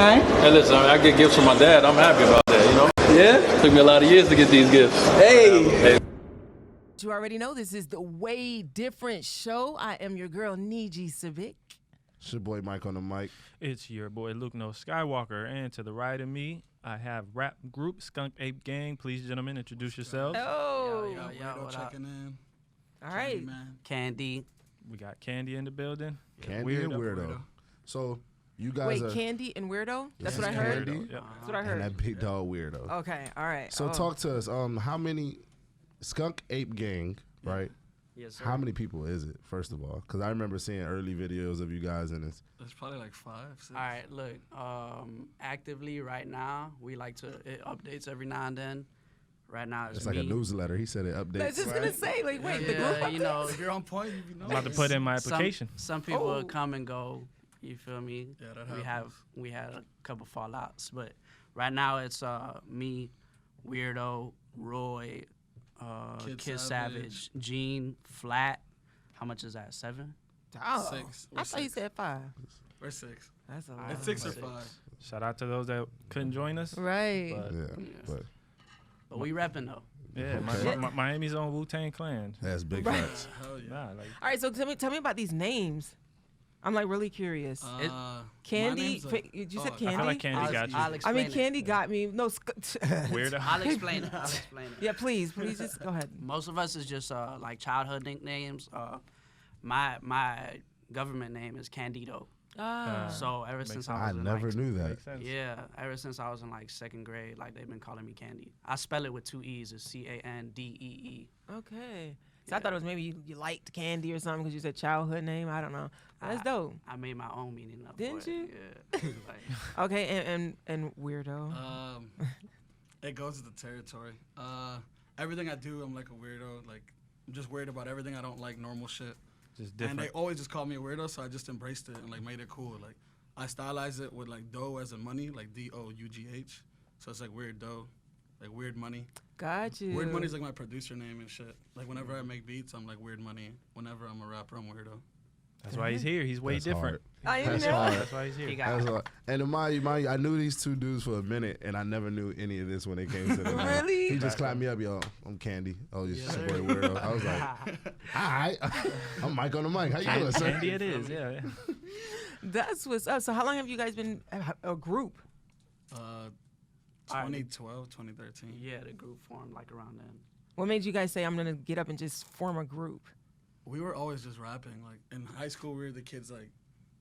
man. Hey, listen, I get gifts from my dad. I'm happy about that, you know? Yeah? Took me a lot of years to get these gifts. Hey. You already know this is the Way Different Show. I am your girl, Njie Sabik. It's your boy Mike on the mic. It's your boy Luke No Skywalker, and to the right of me, I have rap group SkunkApeGang. Please, gentlemen, introduce yourselves. Oh, Yo, checking in. all right. Candy, man. Candy. We got Candy in the building. Candy and Weirdo. So you guys Wait, are Candy and Weirdo? That's what I Yes, heard? Candy. Yep. That's what I heard. and that big dog Weirdo. Okay, all right. So talk to us. How many SkunkApeGang, right? Yes, sir. How many people is it, first of all? Because I remember seeing early videos of you guys in this. There's probably like 5, 6. All right, look, actively right now, we like to, it updates every now and then. Right now, it's It's like me. a newsletter. He said it updates. I was just going to say, like, wait, the Yeah, group you know, If you're on point, you know. I'm about to put in my application. Some people Oh. will come and go. You feel me? Yeah, that happens. We had a couple fallouts, but right now it's me, Weirdo, Roy, Kid Savage, Gene, Flat. How much is that? 7? Oh, 6. I thought you said 5. We're 6. That's a lot. It's 6 or Six. 5. Shout out to those that couldn't join us. Right. But Yeah, But we repping though. yeah, Miami's own Wu-Tang Clan. that's big Right. facts. Hell yeah. Nah, like, All right, so tell me about these names. I'm like really curious. My Candy, name's, like- you said I Candy? I feel like Candy got you. I'll I explain mean, it. Candy got me. No, Weirdo. I'll explain it. I'll explain it. Yeah, please just go ahead. Most of us is just like childhood nicknames. My government name is Candido. So ever since I I was in never like, knew that. Makes sense. yeah, ever since I was in like 2nd grade, like they've been calling me Candy. I spell it with 2 E's. It's Candee. Okay. So I thought it was maybe you liked Candy or something because you said childhood name. I don't know. That's dope. I made my own meaning up. Didn't for it. you? Yeah. Like, Okay, and Weirdo. It goes with the territory. Everything I do, I'm like a weirdo. Like, I'm just weird about everything. I don't like normal shit. Just And different. they always just call me a weirdo, so I just embraced it and like made it cool. Like, I stylize it with like dough as in money, like DOUGH. So it's like weird dough, like weird money. Got you. Weird Money's like my producer name and shit. Like whenever I make beats, I'm like Weird Money. Whenever I'm a rapper, I'm Weirdo. That's why he's here. He's way That's different. I didn't That's know. hard. That's why he's here. he got That's all. And mind you, I knew these two dudes for a minute, and I never knew any of this when it came to the name. Really? He just clapped me up, yo. I'm Candy. Oh, just Yes, super sir. weirdo. I was like, all right. I'm Mike on the mic. How you doing, sir? Candy it is, yeah. That's what's up. So how long have you guys been a group? 2012, 2013. Yeah, the group formed like around then. What made you guys say I'm gonna get up and just form a group? We were always just rapping. Like in high school, we were the kids like,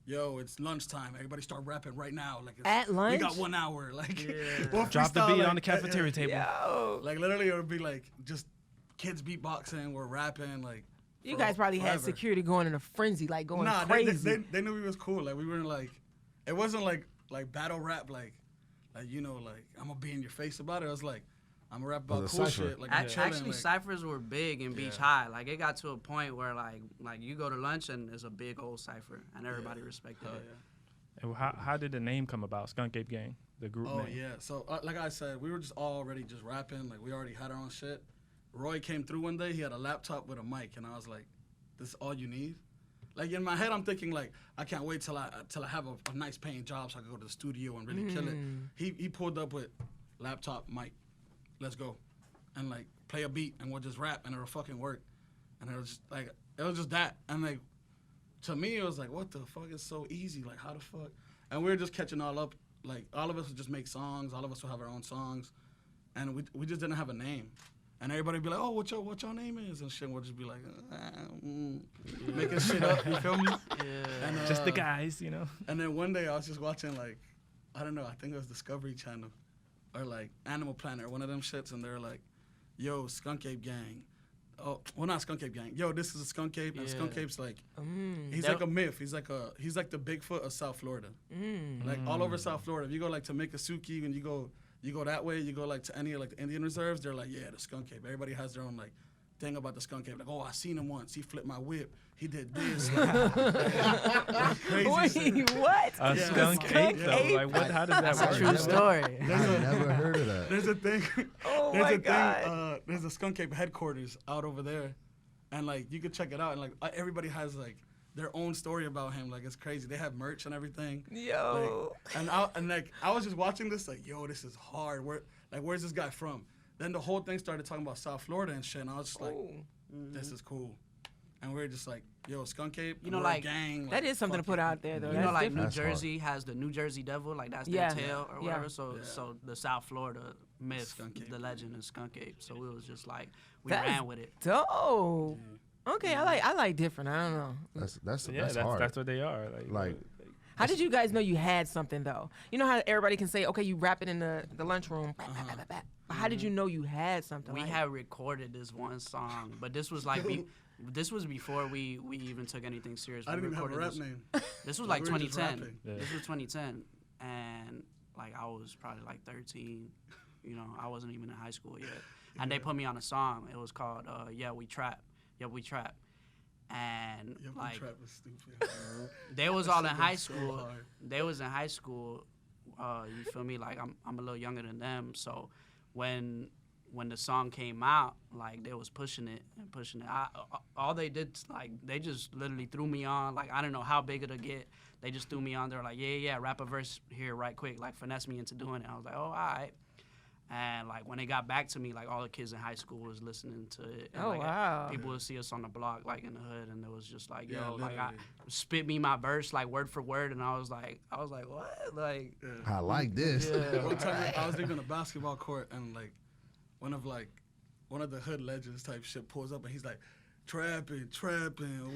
yo, it's lunchtime. Everybody start rapping right now. Like it's, At lunch? we got 1 hour. Like, we'll Drop the freestyle, beat like, on the cafeteria table. Yo, Like literally, it would be like just kids beatboxing. We're rapping. Like you for guys probably had forever. security going in a frenzy, like going Nah, crazy. they knew we was cool. Like we weren't like, it wasn't like battle rap. Like you know, like I'm gonna be in your face about it. It was like I'm gonna rap about was a cool cypher. shit. Like I'm chilling. Actually, like, ciphers were big in Beach High. Like it got to a point where like you go to lunch and there's a big old cipher and everybody respected hell it. yeah. And how did the name come about? SkunkApeGang, the group Oh name. yeah. So like I said, we were just already just rapping. Like we already had our own shit. Roy came through one day. He had a laptop with a mic, and I was like, "This is all you need." Like in my head, I'm thinking like, I can't wait till I have a nice paying job so I can go to the studio and really kill it. He pulled up with laptop, mic, let's go, and like play a beat and we'll just rap and it'll fucking work. And it was just like it was just that. And like to me, it was like, what the fuck? It's so easy. Like how the fuck? And we were just catching all up. Like all of us would just make songs. All of us would have our own songs, and we just didn't have a name. And everybody would be like, oh, what your name is? And shit, we'll just be like, making shit up, you feel me? Yeah. And, Just the guys, you know. And then one day I was just watching like, I don't know, I think it was Discovery Channel or like Animal Planet or one of them shits, and they're like, yo, SkunkApeGang. Oh, well, not SkunkApeGang. Yo, this is a SkunkApe, and Yeah. SkunkApe's like, he's like a myth. He's like the Bigfoot of South Florida. Like all over South Florida. If you go like to Miccosukee and you go that way, you go like to any of like the Indian reserves, they're like, yeah, the SkunkApe. Everybody has their own like thing about the SkunkApe. Like, oh, I seen him once. He flipped my whip. He did this. Like, crazy shit. Wait, what? A Yeah. skunk ape, though. Yeah. Like, what? How does that That's a work? true story. I never heard of that. There's a thing. Oh there's my a God. thing. There's a SkunkApe headquarters out over there, and like you could check it out. And like everybody has like their own story about him. Like, it's crazy. They have merch and everything. Yo. Like, I was just watching this like, yo, this is hard. Where's this guy from? Then the whole thing started talking about South Florida and shit, and I was just like, this is cool. And we were just like, yo, Skunk Ape, You know, we're like, a gang. That is something to put out there, though. You know, That's like different. New That's hard. Jersey has the New Jersey Devil, like that's Yeah. their tail or Yeah. whatever. So the South Florida myth, Skunk Ape. the legend is Skunk Ape. So it was just like we That's ran with it. dope. Okay, I like different. I don't know. That's Yeah, hard. that's what they are. Like How did you guys know you had something though? You know how everybody can say, okay, you rap it in the lunchroom. How did you know you had something? We like, had recorded this one song, but this was like this was before we even took anything serious. I We didn't even have a recorded rap this- name. This was like We were just 2010. rapping. Yeah. This was 2010, and like I was probably like 13. You know, I wasn't even in high school yet, and they put me on a song. It was called "Yeah We Trap." Yeah, we trap. And Yeah, like trap was stupid. they was That all in shit high was so school. hard. They was in high school. You feel me? Like I'm a little younger than them. So when the song came out, like they was pushing it and pushing it. All they did, like they just literally threw me on. Like I don't know how big it'll get. They just threw me on. They were like, yeah, rap a verse here right quick. Like finesse me into doing it. I was like, oh, all right. And like when they got back to me, like all the kids in high school was listening to it. And, Oh, like, wow. People would see us on the block, like in the hood, and it was just like, Yeah, yo, like literally. spit me my verse like word for word, and I was like, what? Like, I like this. One time I was leaving a basketball court and like one of the hood legends type shit pulls up and he's like, trapping,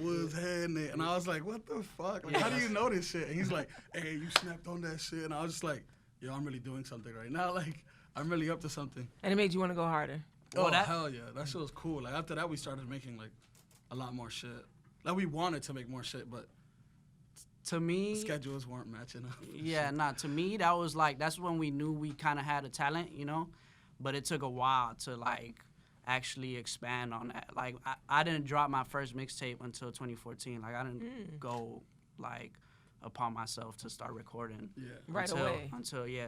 what's happening? And I was like, what the fuck? Like, how do you know this shit? And he's like, hey, you snapped on that shit. And I was just like, yo, I'm really doing something right now. Like, I'm really up to something. And it made you want to go harder. Oh, hell yeah. That shit was cool. Like, after that, we started making, like, a lot more shit. Like, we wanted to make more shit, but to me, schedules weren't matching up. yeah, to me that was like that's when we knew we kind of had a talent, you know. But it took a while to like actually expand on that. Like I didn't drop my first mixtape until 2014. Like I didn't go like upon myself to start recording. Yeah. Right until, away.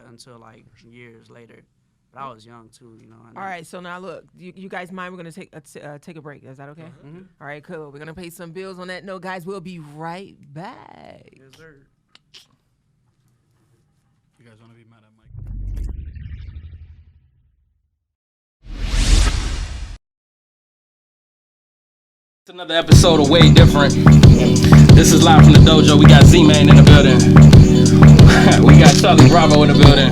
Until like years later. But I was young too, you know. and All right, so now look, you guys mind? We're gonna take a break. Is that okay? All right, cool. We're gonna pay some bills on that note, guys. We'll be right back. Yes, sir. You guys want to be mad at Mike? It's another episode of Way Different. This is live from the dojo. We got Z-Man in the building. We got Charlie Bravo in the building.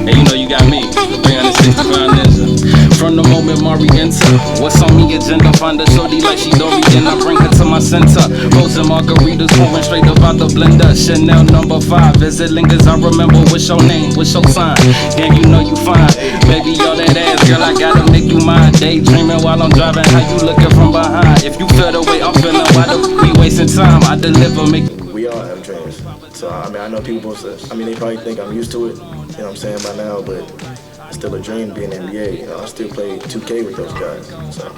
And you know you got me, the 365 Ninja. From the moment Mari enter, what's on me agenda? Find a shorty like she Dory, then I bring her to my center. Rose and margaritas pouring straight up out the blender. Chanel number 5, as it lingers, I remember what's your name, what's your sign. Damn, you know you fine. Baby, all that ass, girl, I gotta make you mine. Daydreaming while I'm driving, how you looking from behind? If you feel the way I'm feeling, why the we wasting time? I deliver, make We all have dreams. So, I mean, I know people, they probably think I'm used to it, you know what I'm saying, by now, but it's still a dream being in the NBA. You know, I still play 2K with those guys, so.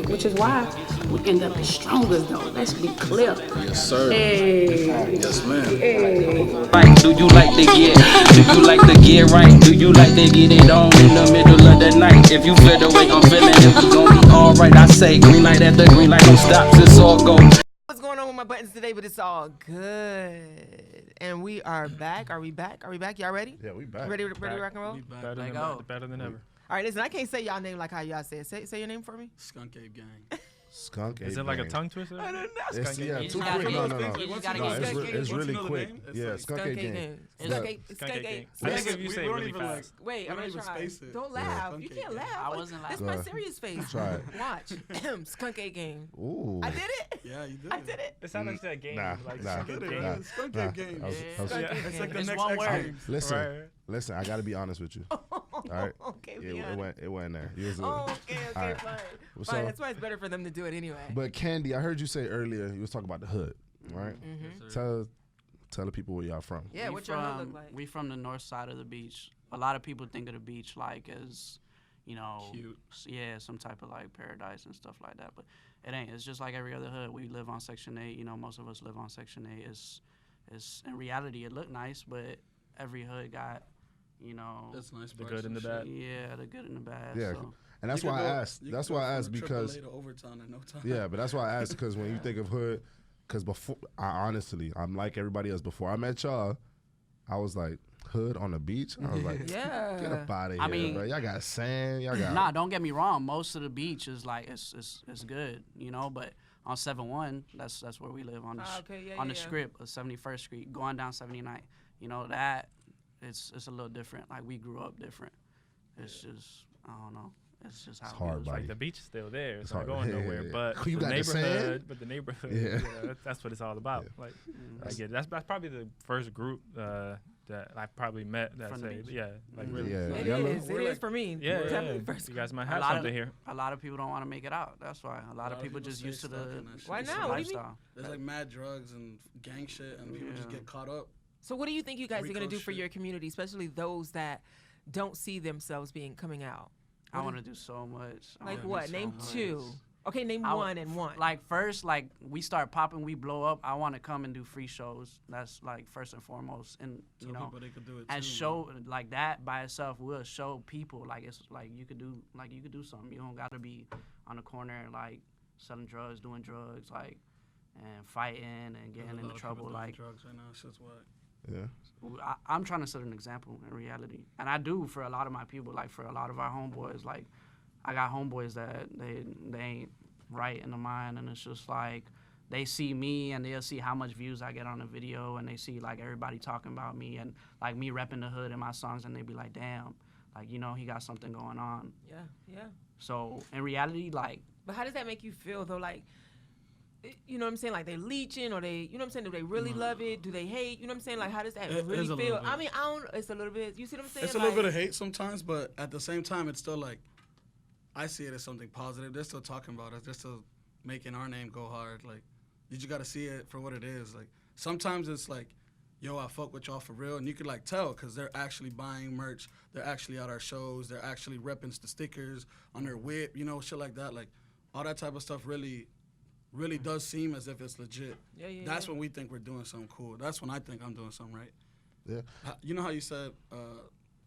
Which is why we end up as stronger, though. Let's be clear. Yes, sir. Hey. Yes, ma'am. Hey. right? Do you like the gear? Do you like the gear right? Do you like to get it on in the middle of the night? If you feel the way I'm feeling, it we gon' be alright. I say green light at the green light, don't stop, it's all go. What's going on with my buttons today? But it's all good. And we are back. Are we back? Are we back? Y'all ready? Yeah, we back. Ready to rock and roll? Better than ever. All right, listen, I can't say y'all name like how y'all say it. Say your name for me. SkunkApeGang. Skunk Is Ape it like a Gang. tongue twister? I don't know. It's, yeah, You too just gotta quick. get- No. you just gotta No, get- it's Once really you know the quick. name, it's Yeah, like Skunk Ape Gang. It's Skunk like- Ape. Skunk Ape Gang. We I don't think if you even- say we it don't really even, fast. Wait, we I'm don't gonna even try. space it. Don't laugh. You Skunk can't Ape laugh. I wasn't That's laughing. my Go serious face. Try it. Watch. Skunk Ape Gang. Ooh. I did it. Yeah, you did. I did it. It sounds like that game. Nah, like nah, Skunk Ape Nah. Gang. SkunkApeGang. I was- Yeah. It's like the It's next one X word. Games. Listen, Right. listen. I gotta be honest with you. All right. Okay, be It honest. wasn't there. You was, Oh, okay, All right. fine. So- Fine. That's why it's better for them to do it anyway. But Candy, I heard you say earlier you was talking about the hood, right? Tell the people where y'all from. Yeah, We what your hood look like? We from the north side of the beach. A lot of people think of the beach like as, you know, Cute. yeah, some type of like paradise and stuff like that. But it ain't. It's just like every other hood. We live on Section 8. You know, most of us live on Section 8. It's in reality, it look nice, but every hood got, you know, That's nice. The good and the bad. yeah, the good and the bad. Yeah, So. and that's why I asked. That's why I asked because to overtime in no time. yeah, but that's why I asked because when you think of hood, Cause before, I'm like everybody else. Before I met y'all, I was like hood on the beach. I was like, Yeah. get up out of here, I mean, bro. Y'all got sand. Y'all got. Nah, don't get me wrong. Most of the beach is like it's good, you know. But on 7-1, that's where we live on the on the strip of 71st Street, going down 79th. You know that it's a little different. Like we grew up different. It's just I don't know. It's just how It's hard, it is. buddy. Like the beach is still there. It's hard. not going nowhere. But You the got the sand? neighborhood, but the neighborhood, Yeah. you know, that's what it's all about. Like, I get it. That's probably the first group that I probably met that From the say, beach. yeah, like really. Yeah. It Yellow? is. It is for me. Yeah, Definitely yeah. first. You guys might A have lot something of- here. A lot of people don't want to make it out. That's why a lot of people just stay used to stuck in that shit. Why It's not? a What do you mean? lifestyle. There's like mad drugs and gang shit, and people just Yeah. get caught up. So what do you think you guys are gonna Rico do for shit. your community, especially those that don't see themselves coming out? I want to do so much. I Like wanna what? do Name so two. much. Okay, name I one would- and one. Like first, like we start popping, we blow up. I want to come and do free shows. That's like first and foremost, and you Tell know, people they could do it and too, show like that by itself will show people like it's like you could do something. You don't got to be on the corner like selling drugs, doing drugs, like and fighting and There's getting a lot into of trouble. people doing Like drugs right now. It's just what. Yeah. I'm trying to set an example in reality, and I do for a lot of my people. Like for a lot of our homeboys, like I got homeboys that they ain't right in the mind, and it's just like they see me and they'll see how much views I get on a video, and they see like everybody talking about me and like me repping the hood in my songs, and they be like, damn, like you know he got something going on. Yeah, yeah. So in reality, like But how does that make you feel though? Like, you know what I'm saying? Like they leeching, or they, you know what I'm saying? Do they really love it? Do they hate? You know what I'm saying? Like how does that It really is a feel? little bit. I mean, I don't. It's a little bit. You see what I'm saying? It's a little bit of hate sometimes, but at the same time, it's still like I see it as something positive. They're still talking about us. They're still making our name go hard. Like you just got to see it for what it is. Like sometimes it's like, yo, I fuck with y'all for real, and you could like tell because they're actually buying merch. They're actually at our shows. They're actually repping the stickers on their whip. You know, shit like that. Like all that type of stuff really does seem as if it's legit. Yeah, yeah. That's when we think we're doing something cool. That's when I think I'm doing something right. Yeah. You know how you said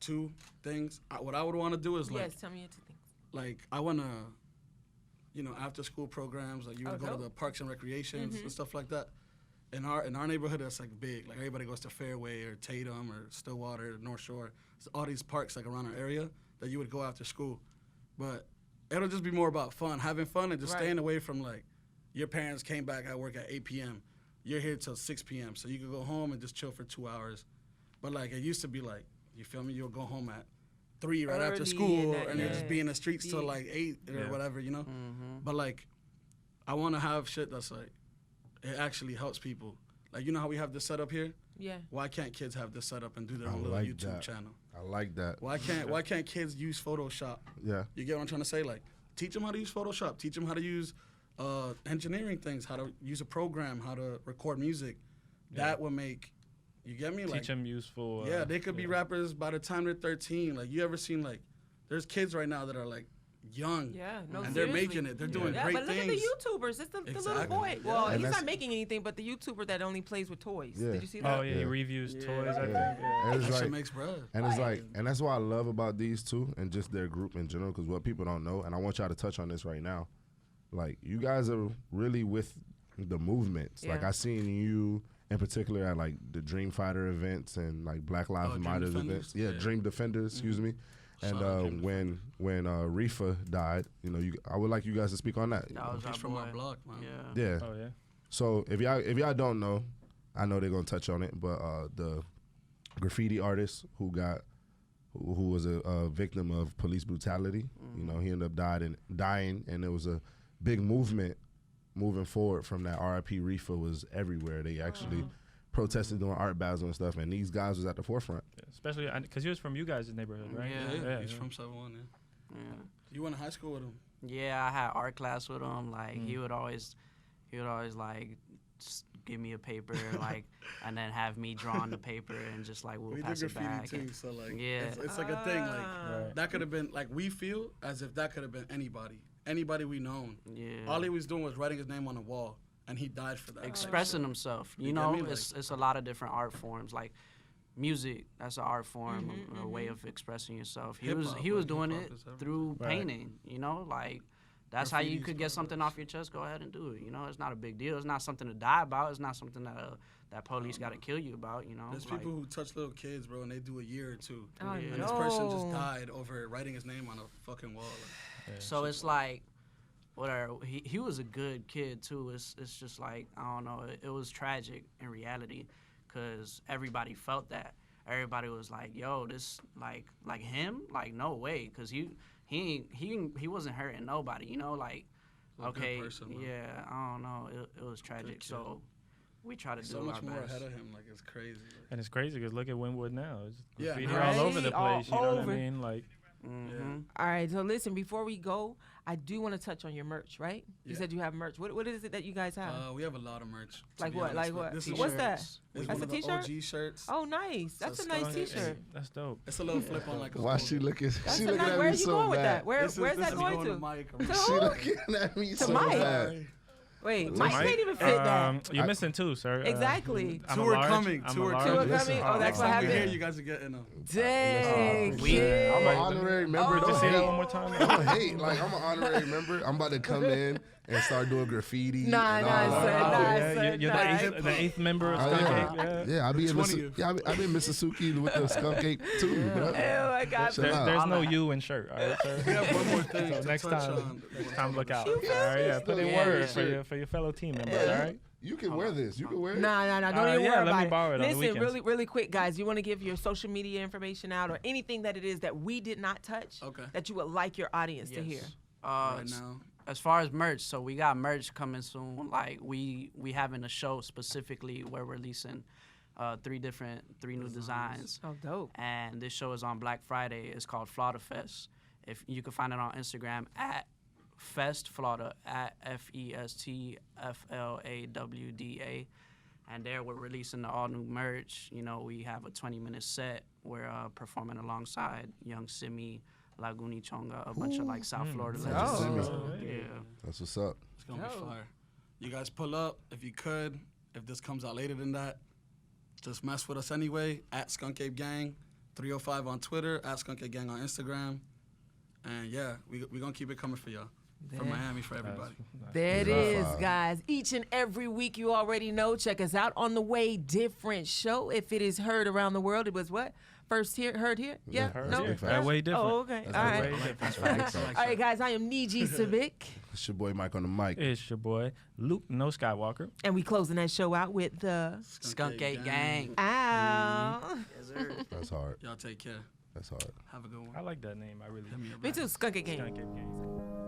two things? What I would want to do is like, Yes, tell me your two things. like I want to, you know, after school programs, like you would Oh, go to dope. the parks and recreations and stuff like that. In our neighborhood, that's like big. Like everybody goes to Fairway or Tatum or Stillwater or North Shore. It's all these parks like around our area that you would go after school. But it'll just be more about fun, having fun, and just Right. staying away from like your parents came back at work at 8 p.m. You're here till 6 p.m. So you could go home and just chill for 2 hours. But like it used to be like, you feel me? You'll go home at 3 right after Early school, and that- and you'll just yeah. be in the streets till Be- like 8 or Yeah. whatever, you know. But like, I want to have shit that's like, it actually helps people. Like you know how we have this setup here? Yeah. Why can't kids have this setup and do their I own little like YouTube that. channel? I like that. Why can't kids use Photoshop? Yeah. You get what I'm trying to say? Like, teach them how to use Photoshop. Teach them how to use engineering things, how to use a program, how to record music. That will make, you get me? Like, Teach them useful. yeah, they could be rappers by the time they're 13. Like, you ever seen, like, there's kids right now that are, like, young. Yeah, no, And they're seriously. making it. They're doing Yeah, great but look things. at the YouTubers. It's the little Exactly. boy. Yeah. Well, And he's that's- not making anything, but the YouTuber that only plays with toys. Yeah. Did you see that? Oh yeah, he Yeah. reviews toys. I Yeah. think. Yeah. Yeah. And it's That like, shit makes bread. and it's like, and that's what I love about these two and just their group in general. Because what people don't know, and I want y'all to touch on this right now. Like you guys are really with the movements. Like Yeah. I seen you in particular at like the Dream Fighter events and like Black Lives Dream Matter Defenders? events. Yeah, Yeah. Dream Defenders. Excuse me. And Shout out Dream when Reefa died, you know, I would like you guys to speak on that. that was He's our from our boy. block, man. Yeah. Yeah. Oh yeah. So if y'all don't know, I know they're gonna touch on it, but the graffiti artist who was a victim of police brutality, you know, he ended up dying, and there was a big movement moving forward from that. RIP Reefa was everywhere. They actually protested doing art battles and stuff, and these guys was at the forefront. Yeah. Especially because he was from you guys' neighborhood, right? Yeah, he's from 7-1, yeah. Yeah. You went to high school with him? Yeah, I had art class with him. Like he would always like just give me a paper, like, and then have me draw on the paper and just like we'll We did pass it graffiti back. too, so like, Yeah. it's like a thing. Like Right. that could have been like we feel as if that could have been anybody we known. Yeah. All he was doing was writing his name on the wall, and he died for that. Expressing himself. You You get know, me? Like- it's a lot of different art forms. Like music, that's an art form, a way of expressing yourself. He was Hip-hop, he was like doing hip-hop it is everything. through Right. painting. You know, like that's how you Graffiti's could get something off your chest. Go ahead and do it. You know, it's not a big deal. It's not something to die about. It's not something that police got to kill you about. You know, There's like, people who touch little kids, bro, and they do a year or two. Oh, And no. this person just died over writing his name on a fucking wall. So it's like, whatever. He was a good kid too. It's just like, I don't know. It was tragic in reality, cause everybody felt that. Everybody was like, "Yo, this like him? Like no way," cause he wasn't hurting nobody. You know, like A good okay, person, bro. yeah. I don't know. It was tragic. kid. So we try to do So much our more best. ahead of him. Like it's crazy. And it's crazy because look at Wynwood now. It's Yeah, graffiti right? all over the All place. You know what over. I mean? Like, Mm-hmm. All right, so listen, before we go, I do want to touch on your merch, right? You Yeah. said you have merch. What is it that you guys have? We have a lot of merch. to Like be what? honest, Like but what? This is What's that? It's That's one a of the t-shirt? OG shirts. Oh, nice. That's a So nice Skunk- T-shirt. that's dope. It's a little flip on like a Why she looking? That's She a looking nice. at Where are me you so going with bad. that? Where's This that is going to? Mike. To She who? looking at me so Mike. bad. Wait, Mike can't even fit that. You're missing two, sir. Exactly. I'm Two a are large. coming. I'm Two a are large. Two are coming. coming? Oh, that's Next what time we're here, happened. you guys are getting them. Dang. We- kid. I'm an Wait, honorary member. Just Don't say that hate. one more time. Don't hate. Like I'm an honorary member. I'm about to come in and start doing graffiti. Nah, and nah, all sir, that. nah, yeah, sir, you're nah. the eighth member of Oh, Skunk yeah. Ape. Yeah. Yeah, I be in 20th. I be in Mississippi with the skunk ape too. bro. Oh my God. Shut up. There's no you in shirt. All right, sir. We have one more thing So to next touch time, on. next time look out. You All feel right, me? yeah, put in Yeah. word for your fellow team members. All right. You can wear this. You can wear it. Nah, don't even yeah, worry let about me it. borrow it on the Listen, weekends. really quick, guys. You want to give your social media information out or anything that it is that we did not touch Okay. that you would like your audience to hear? Right now. As far as merch, so we got merch coming soon. Like we having a show specifically where we're releasing three new designs. Oh, dope. And this show is on Black Friday. It's called Flauta Fest. If you can find it on Instagram at Fest Flauta at FESTFLAWDA. And there we're releasing the all new merch. You know, we have a 20-minute set. We're performing alongside Young Simi, Laguni Chonga, a bunch of like South Florida legends. Oh. Yeah. That's what's up. It's going to be Oh. fire. You guys pull up if you could. If this comes out later than that, just mess with us anyway. At SkunkApeGang, 305 on Twitter, at SkunkApeGang on Instagram. And yeah, we're going to keep it coming for y'all. From There. Miami for everybody. There it is, guys. Each and every week, you already know. Check us out on the Way Different show. If it is heard around the world, it was what? First heard here? Yeah? Heard No? here. First? That way different. Oh, okay. That's All that right. way different. All right, guys. I am Njie Sabik. It's your boy Mike on the mic. It's your boy Luke No Skywalker. And we closing that show out with the SkunkApeGang. Ow. Yes, sir. That's hard. Y'all take care. That's hard. Have a good one. I like that name. I really do. Me too, SkunkApeGang. Skunk Ape Gang.